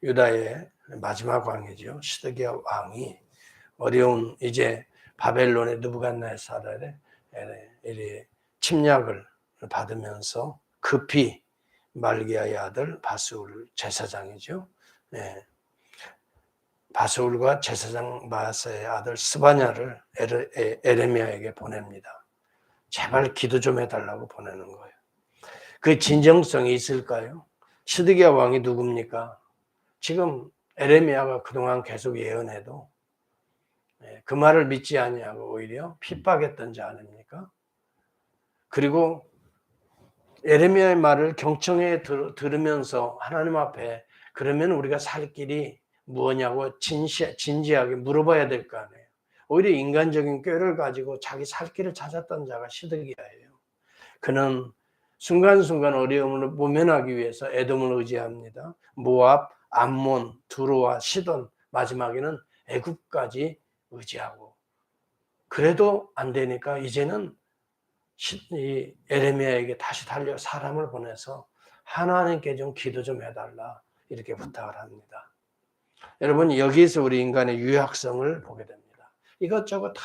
유다의 마지막 왕이죠. 시드기야 왕이 어려운 이제 바벨론의 느부갓네살의 침략을 받으면서 급히 말기야의 아들 바스울 제사장이죠. 바스울과 제사장 마아세의 아들 스바냐를 에레미야에게 보냅니다. 제발 기도 좀 해달라고 보내는 거예요. 그 진정성이 있을까요? 시드기야 왕이 누굽니까? 지금 에레미야가 그동안 계속 예언해도 그 말을 믿지 아니하고 오히려 핍박했던 자 아닙니까? 그리고 에레미야의 말을 경청해 들으면서 하나님 앞에 그러면 우리가 살 길이 무엇냐고 진지하게 물어봐야 될 거 아니에요. 오히려 인간적인 꾀를 가지고 자기 살 길을 찾았던 자가 시드기야예요. 그는 순간순간 어려움을 모면하기 위해서 에돔을 의지합니다. 모압, 암몬, 두로와 시돈, 마지막에는 애굽까지 의지하고 그래도 안 되니까 이제는 에레미야에게 다시 달려 사람을 보내서 하나님께 좀 기도 좀 해달라 이렇게 부탁을 합니다. 여러분 여기에서 우리 인간의 유약성을 보게 됩니다. 이것저것 다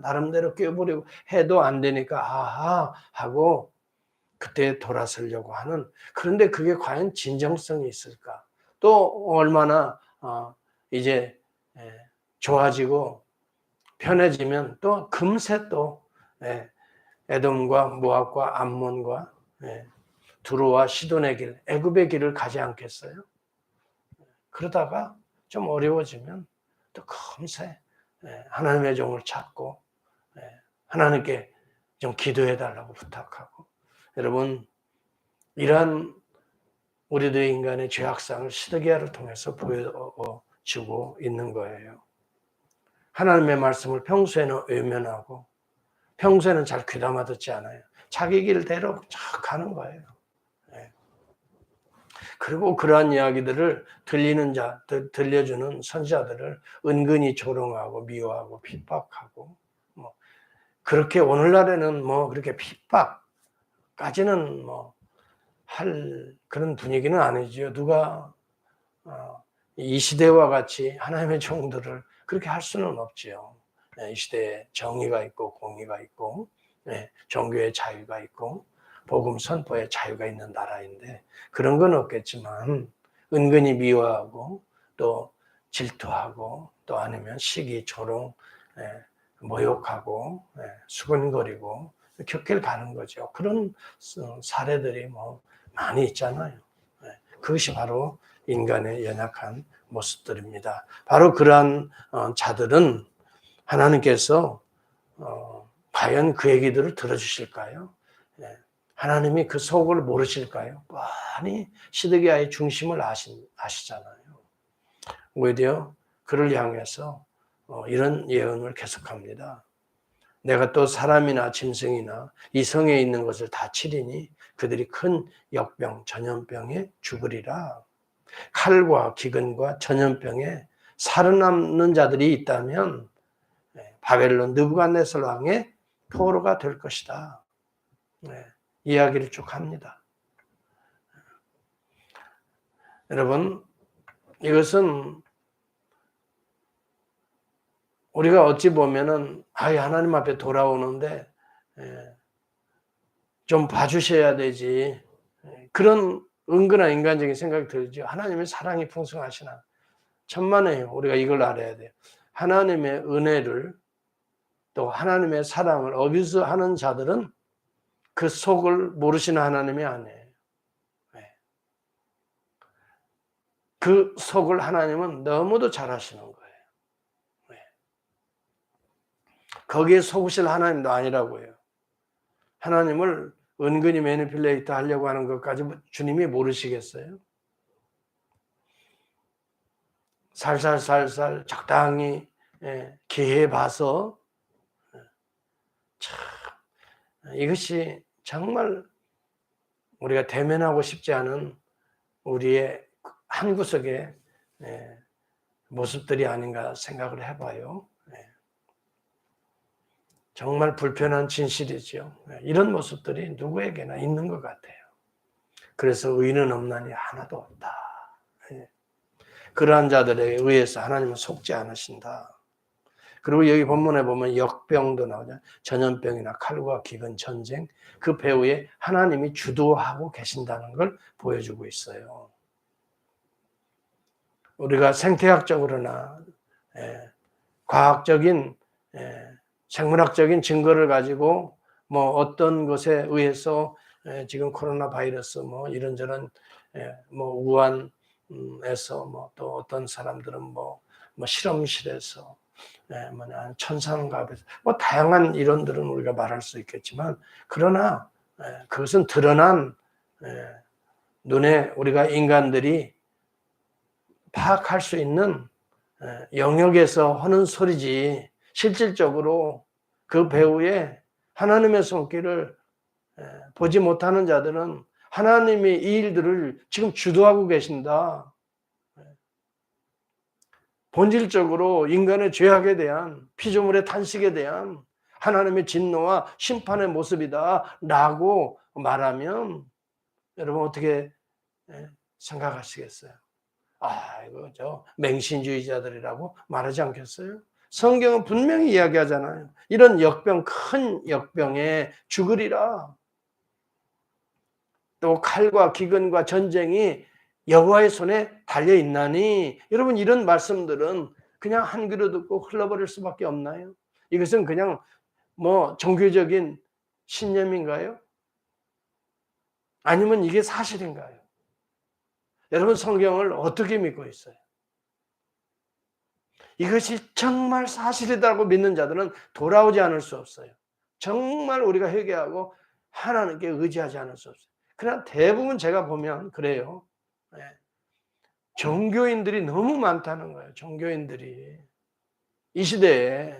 나름대로 껴버리고 해도 안 되니까 아하 하고 그때 돌아서려고 하는 그런데 그게 과연 진정성이 있을까? 또 얼마나 이제 좋아지고 편해지면 또 금세 또 에돔과 모압과 암몬과 두로와 시돈의 길, 애굽의 길을 가지 않겠어요? 그러다가 좀 어려워지면 또 금세 하나님의 종을 찾고 하나님께 좀 기도해달라고 부탁하고 여러분 이러한 우리들의 인간의 죄악상을 시드기야를 통해서 보여주고 있는 거예요. 하나님의 말씀을 평소에는 외면하고 평소에는 잘 귀담아 듣지 않아요. 자기 길대로 쫙 가는 거예요. 그리고 그러한 이야기들을 들려주는 선지자들을 은근히 조롱하고 미워하고 핍박하고 그렇게 오늘날에는 그렇게 핍박까지는 할 그런 분위기는 아니죠. 누가 이 시대와 같이 하나님의 종들을 그렇게 할 수는 없지요. 이 시대에 정의가 있고 공의가 있고 종교의 자유가 있고 복음 선포의 자유가 있는 나라인데 그런 건 없겠지만 은근히 미워하고 또 질투하고 또 아니면 시기, 조롱, 모욕하고 수근거리고 격길 가는 거죠. 그런 사례들이 많이 있잖아요. 그것이 바로 인간의 연약한 모습들입니다. 바로 그러한 자들은 하나님께서 과연 그의 기도를 들어주실까요? 하나님이 그 속을 모르실까요? 뻔히 시드기야의 중심을 아시잖아요. 오히려 그를 향해서 이런 예언을 계속합니다. 내가 또 사람이나 짐승이나 이 성에 있는 것을 다 치리니 그들이 큰 역병, 전염병에 죽으리라. 칼과 기근과 전염병에 살아남는 자들이 있다면 바벨론 느부갓네살 왕의 포로가 될 것이다. 이야기를 쭉 합니다. 여러분, 이것은 우리가 어찌 보면은 하나님 앞에 돌아오는데 좀 봐주셔야 되지. 그런 은근한 인간적인 생각이 들죠. 하나님의 사랑이 풍성하시나. 천만에요. 우리가 이걸 알아야 돼요. 하나님의 은혜를 또 하나님의 사랑을 어비스하는 자들은 그 속을 모르시는 하나님이 아니에요. 그 속을 하나님은 너무도 잘 아시는 거예요. 거기에 속으실 하나님도 아니라고요. 하나님을 은근히 매니플레이트 하려고 하는 것까지 주님이 모르시겠어요? 살살 적당히 기회 봐서 참 이것이 정말 우리가 대면하고 싶지 않은 우리의 한 구석의 모습들이 아닌가 생각을 해봐요. 정말 불편한 진실이죠. 이런 모습들이 누구에게나 있는 것 같아요. 그래서 의인은 없나니 하나도 없다. 그러한 자들에 의해서 하나님은 속지 않으신다. 그리고 여기 본문에 보면 역병도 나오잖아요. 전염병이나 칼과 기근, 전쟁, 그 배후에 하나님이 주도하고 계신다는 걸 보여주고 있어요. 우리가 생태학적으로나 과학적인 생물학적인 증거를 가지고 뭐 어떤 것에 의해서 지금 코로나 바이러스 뭐 이런저런 뭐 우한에서 뭐 또 어떤 사람들은 뭐 실험실에서 뭐냐 천상갑에서 뭐 다양한 이론들은 우리가 말할 수 있겠지만 그러나 그것은 드러난 눈에 우리가 인간들이 파악할 수 있는 영역에서 하는 소리지 실질적으로 그 배후에 하나님의 손길을 보지 못하는 자들은 하나님이 이 일들을 지금 주도하고 계신다. 본질적으로 인간의 죄악에 대한 피조물의 탄식에 대한 하나님의 진노와 심판의 모습이다 라고 말하면 여러분 어떻게 생각하시겠어요? 아, 이거 저 맹신주의자들이라고 말하지 않겠어요? 성경은 분명히 이야기하잖아요. 이런 역병, 큰 역병에 죽으리라. 또 칼과 기근과 전쟁이 여호와의 손에 달려 있나니 여러분 이런 말씀들은 그냥 한 귀로 듣고 흘러버릴 수밖에 없나요? 이것은 그냥 뭐 종교적인 신념인가요? 아니면 이게 사실인가요? 여러분 성경을 어떻게 믿고 있어요? 이것이 정말 사실이라고 믿는 자들은 돌아오지 않을 수 없어요. 정말 우리가 회개하고 하나님께 의지하지 않을 수 없어요. 그러나 대부분 제가 보면 그래요. 종교인들이 너무 많다는 거예요. 종교인들이. 이 시대에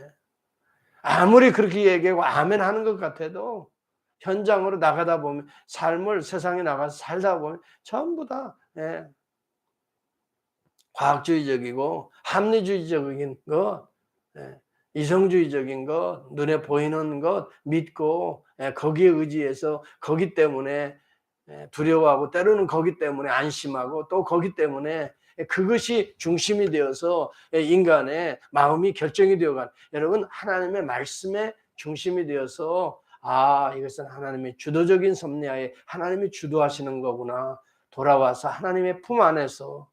아무리 그렇게 얘기하고 아멘 하는 것 같아도 현장으로 나가다 보면 삶을 세상에 나가서 살다 보면 전부 다 과학주의적이고 합리주의적인 것, 이성주의적인 것, 눈에 보이는 것 믿고 거기에 의지해서 거기 때문에 두려워하고 때로는 거기 때문에 안심하고 또 거기 때문에 그것이 중심이 되어서 인간의 마음이 결정이 되어간 여러분 하나님의 말씀에 중심이 되어서 아 이것은 하나님의 주도적인 섭리하에 하나님이 주도하시는 거구나 돌아와서 하나님의 품 안에서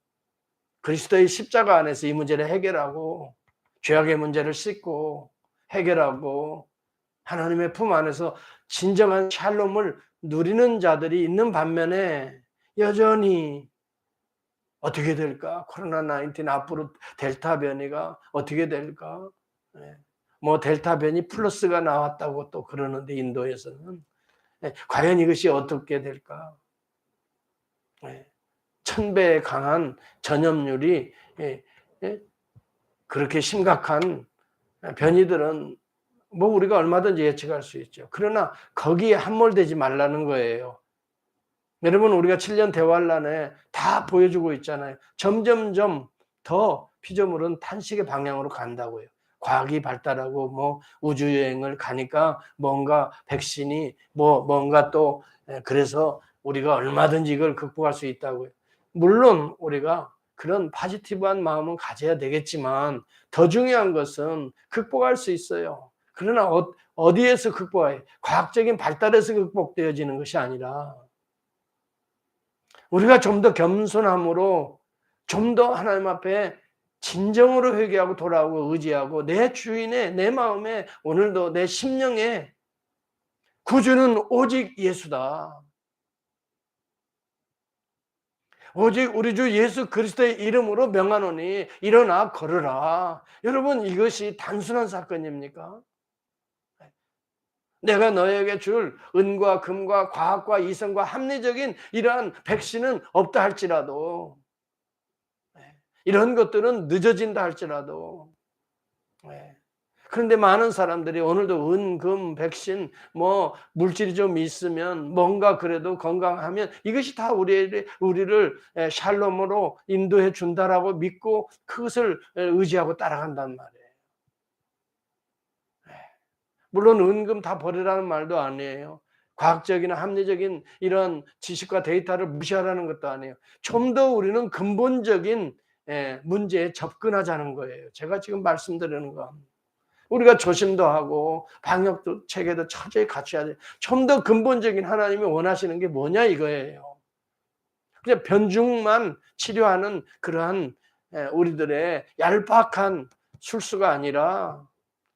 그리스도의 십자가 안에서 이 문제를 해결하고 죄악의 문제를 씻고 해결하고 하나님의 품 안에서 진정한 샬롬을 누리는 자들이 있는 반면에 여전히 어떻게 될까? 코로나19 앞으로 델타 변이가 어떻게 될까? 뭐 델타 변이 플러스가 나왔다고 또 그러는데 인도에서는 과연 이것이 어떻게 될까? 1000배에 강한 전염률이 그렇게 심각한 변이들은 뭐 우리가 얼마든지 예측할 수 있죠. 그러나 거기에 함몰되지 말라는 거예요. 여러분 우리가 7년 대환란에 다 보여주고 있잖아요. 점점점 더 피조물은 탄식의 방향으로 간다고요. 과학이 발달하고 뭐 우주여행을 가니까 뭔가 백신이 뭔가 또 그래서 우리가 얼마든지 이걸 극복할 수 있다고요. 물론 우리가 그런 포지티브한 마음은 가져야 되겠지만 더 중요한 것은 극복할 수 있어요. 그러나 어디에서 극복해요? 과학적인 발달에서 극복되어지는 것이 아니라 우리가 좀 더 겸손함으로 좀 더 하나님 앞에 진정으로 회개하고 돌아오고 의지하고 내 주인의 내 마음에 오늘도 내 심령에 구주는 오직 예수다. 오직 우리 주 예수 그리스도의 이름으로 명하노니 일어나 걸으라. 여러분 이것이 단순한 사건입니까? 내가 너에게 줄 은과 금과 과학과 이성과 합리적인 이러한 백신은 없다 할지라도 이런 것들은 늦어진다 할지라도 그런데 많은 사람들이 오늘도 은, 금, 백신 뭐 물질이 좀 있으면 뭔가 그래도 건강하면 이것이 다 우리를 샬롬으로 인도해 준다라고 믿고 그것을 의지하고 따라간단 말이에요. 물론 은금 다 버리라는 말도 아니에요. 과학적이나 합리적인 이런 지식과 데이터를 무시하라는 것도 아니에요. 좀 더 우리는 근본적인 문제에 접근하자는 거예요. 제가 지금 말씀드리는 건 우리가 조심도 하고 방역도 체계도 철저히 갖춰야 돼. 좀 더 근본적인 하나님이 원하시는 게 뭐냐 이거예요. 그냥 변죽만 치료하는 그러한 우리들의 얄팍한 술수가 아니라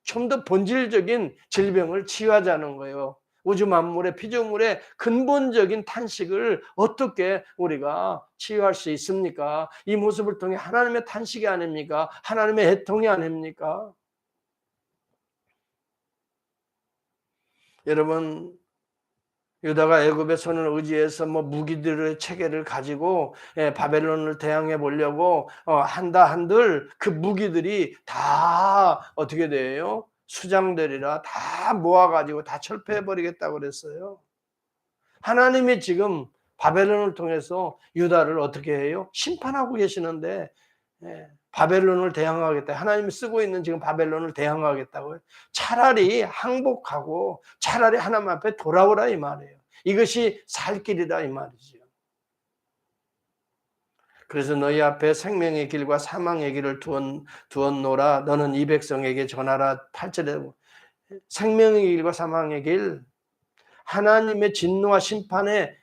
좀 더 본질적인 질병을 치유하자는 거예요. 우주 만물의 피조물의 근본적인 탄식을 어떻게 우리가 치유할 수 있습니까? 이 모습을 통해 하나님의 탄식이 아닙니까? 하나님의 애통이 아닙니까? 여러분, 유다가 애굽의 손을 의지해서 무기들의 체계를 가지고 바벨론을 대항해 보려고 한다 한들 그 무기들이 다 어떻게 돼요? 수장들이라 다 모아가지고 다 철폐해 버리겠다고 그랬어요. 하나님이 지금 바벨론을 통해서 유다를 어떻게 해요? 심판하고 계시는데 바벨론을 대항하겠다. 하나님이 쓰고 있는 지금 바벨론을 대항하겠다고요. 차라리 항복하고 차라리 하나님 앞에 돌아오라 이 말이에요. 이것이 살 길이다 이 말이죠. 그래서 너희 앞에 생명의 길과 사망의 길을 두었노라. 너는 이 백성에게 전하라. 8절에 생명의 길과 사망의 길, 하나님의 진노와 심판의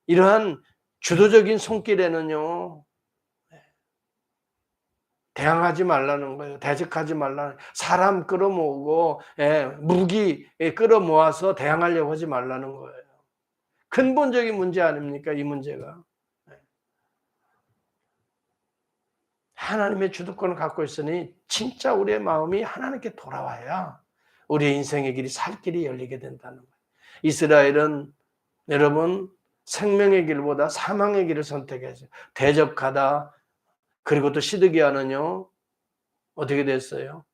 이러한 주도적인 손길에는요 대항하지 말라는 거예요. 대적하지 말라는, 사람 끌어모으고 무기 끌어모아서 대항하려고 하지 말라는 거예요. 근본적인 문제 아닙니까? 이 문제가. 하나님의 주도권을 갖고 있으니 진짜 우리의 마음이 하나님께 돌아와야 우리의 인생의 길이 살 길이 열리게 된다는 거예요. 이스라엘은 여러분 생명의 길보다 사망의 길을 선택했어요. 대적하다. 그리고 또 시드기야는요 어떻게 됐어요?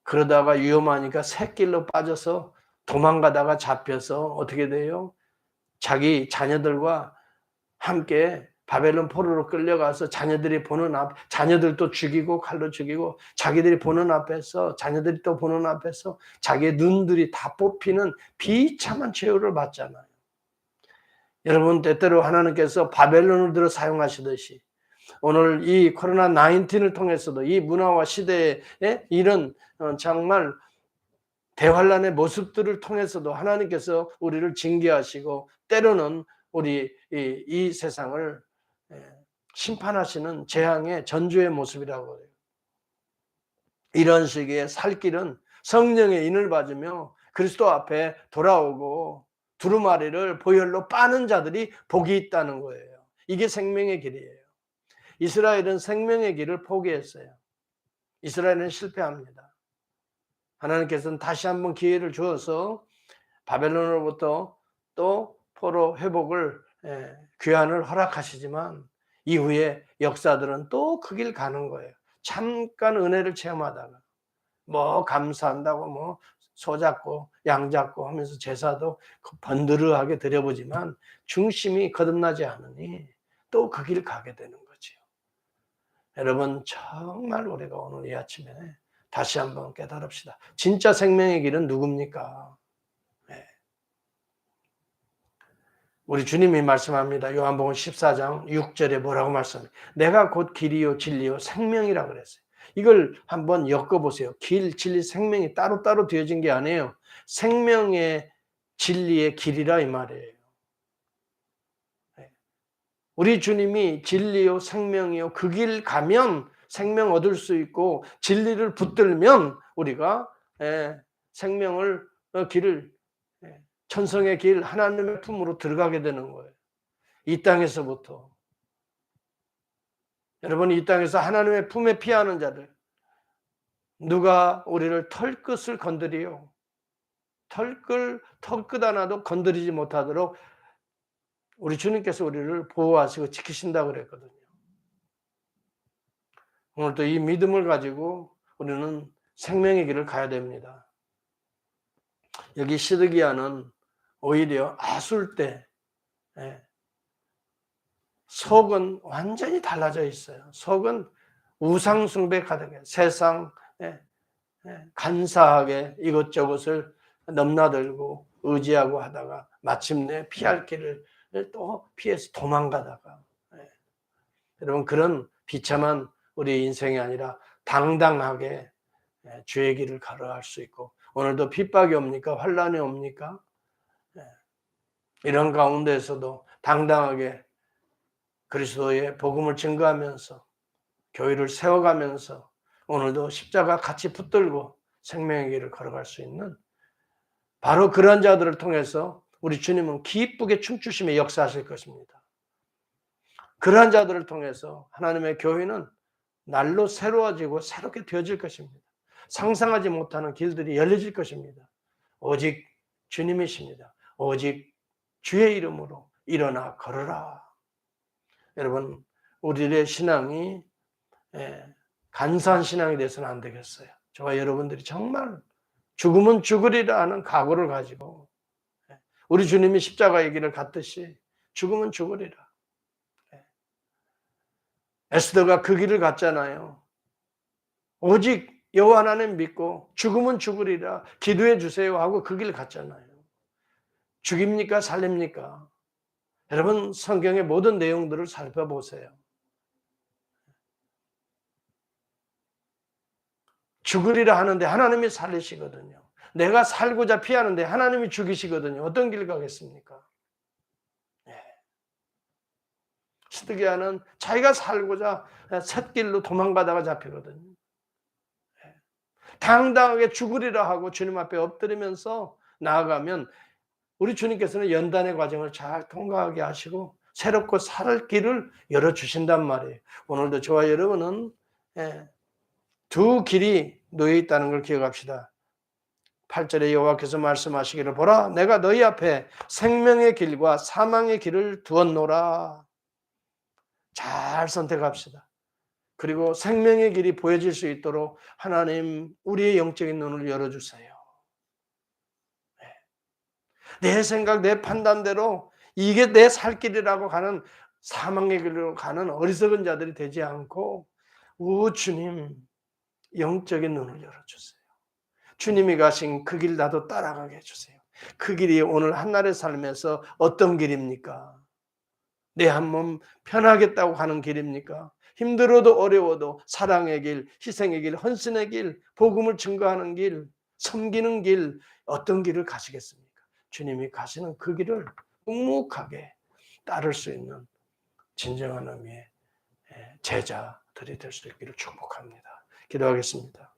그러다가 위험하니까 샛길로 빠져서 도망가다가 잡혀서 어떻게 돼요? 자기 자녀들과 함께 바벨론 포로로 끌려가서 자녀들이 보는 자녀들도 죽이고 칼로 죽이고 자기들이 보는 앞에서 자녀들이 또 보는 앞에서 자기의 눈들이 다 뽑히는 비참한 최후를 받잖아요. 여러분 때때로 하나님께서 바벨론을 들어 사용하시듯이 오늘 이 코로나 19을 통해서도 이 문화와 시대의 이런 정말 대환란의 모습들을 통해서도 하나님께서 우리를 징계하시고 때로는 우리 이 세상을 심판하시는 재앙의 전주의 모습이라고 해요. 이런 식의 살 길은 성령의 인을 받으며 그리스도 앞에 돌아오고 두루마리를 보혈로 빠는 자들이 복이 있다는 거예요. 이게 생명의 길이에요. 이스라엘은 생명의 길을 포기했어요. 이스라엘은 실패합니다. 하나님께서는 다시 한번 기회를 주어서 바벨론으로부터 또 포로 회복을 귀환을 허락하시지만 이후에 역사들은 또 그 길 가는 거예요. 잠깐 은혜를 체험하다가 감사한다고 소 잡고 양 잡고 하면서 제사도 번드르하게 드려보지만 중심이 거듭나지 않으니 또 그 길 가게 되는 거죠. 여러분 정말 우리가 오늘 이 아침에 다시 한번 깨달읍시다. 진짜 생명의 길은 누굽니까? 우리 주님이 말씀합니다. 요한복음 14장 6절에 뭐라고 말씀합니까? 내가 곧 길이요 진리요 생명이라 그랬어요. 이걸 한번 엮어보세요. 길, 진리, 생명이 따로따로 되어진 게 아니에요. 생명의 진리의 길이라 이 말이에요. 우리 주님이 진리요 생명이요 그 길 가면 생명 얻을 수 있고 진리를 붙들면 우리가 생명을 길을 천성의 길 하나님의 품으로 들어가게 되는 거예요. 이 땅에서부터. 여러분 이 땅에서 하나님의 품에 피하는 자들 누가 우리를 털끝을 건드리요. 털끝 하나도 건드리지 못하도록 우리 주님께서 우리를 보호하시고 지키신다고 그랬거든요. 오늘도 이 믿음을 가지고 우리는 생명의 길을 가야 됩니다. 여기 시드기야는 오히려 아술 때 속은 완전히 달라져 있어요. 속은 우상 숭배 가득해. 세상 간사하게 이것저것을 넘나들고 의지하고 하다가 마침내 피할 길을 또 피해서 도망가다가 여러분 그런 비참한 우리 인생이 아니라 당당하게 주의 길을 걸어갈 수 있고, 오늘도 핍박이 옵니까? 환란이 옵니까? 이런 가운데에서도 당당하게 그리스도의 복음을 증거하면서 교회를 세워가면서 오늘도 십자가 같이 붙들고 생명의 길을 걸어갈 수 있는, 바로 그런 자들을 통해서 우리 주님은 기쁘게 춤추시며 역사하실 것입니다. 그러한 자들을 통해서 하나님의 교회는 날로 새로워지고 새롭게 되어질 것입니다. 상상하지 못하는 길들이 열려질 것입니다. 오직 주님이십니다. 오직 주의 이름으로 일어나 걸어라. 여러분, 우리의 신앙이 간사한 신앙이 돼서는 안 되겠어요. 저와 여러분들이 정말 죽으면 죽으리라 하는 각오를 가지고 우리 주님이 십자가의 길을 갔듯이 죽으면 죽으리라. 에스더가 그 길을 갔잖아요. 오직 여호와 하나님 믿고 죽으면 죽으리라 기도해 주세요 하고 그 길 갔잖아요. 죽입니까? 살립니까? 여러분, 성경의 모든 내용들을 살펴보세요. 죽으리라 하는데 하나님이 살리시거든요. 내가 살고자 피하는데 하나님이 죽이시거든요. 어떤 길 가겠습니까? 시드기야는 자기가 살고자 샛길로 도망가다가 잡히거든요. 당당하게 죽으리라 하고 주님 앞에 엎드리면서 나아가면 우리 주님께서는 연단의 과정을 잘 통과하게 하시고 새롭고 살 길을 열어주신단 말이에요. 오늘도 저와 여러분은 두 길이 놓여 있다는 걸 기억합시다. 8절에 여호와께서 말씀하시기를, 보라 내가 너희 앞에 생명의 길과 사망의 길을 두었노라. 잘 선택합시다. 그리고 생명의 길이 보여질 수 있도록 하나님 우리의 영적인 눈을 열어주세요. 내 생각, 내 판단대로 이게 내 살 길이라고 가는 사망의 길로 가는 어리석은 자들이 되지 않고, 오 주님 영적인 눈을 열어주세요. 주님이 가신 그 길 나도 따라가게 해주세요. 그 길이 오늘 한날의 삶에서 어떤 길입니까? 내 한 몸 편하겠다고 가는 길입니까? 힘들어도 어려워도 사랑의 길, 희생의 길, 헌신의 길, 복음을 증거하는 길, 섬기는 길, 어떤 길을 가시겠습니까? 주님이 가시는 그 길을 묵묵하게 따를 수 있는 진정한 의미의 제자들이 될 수 있기를 축복합니다. 기도하겠습니다.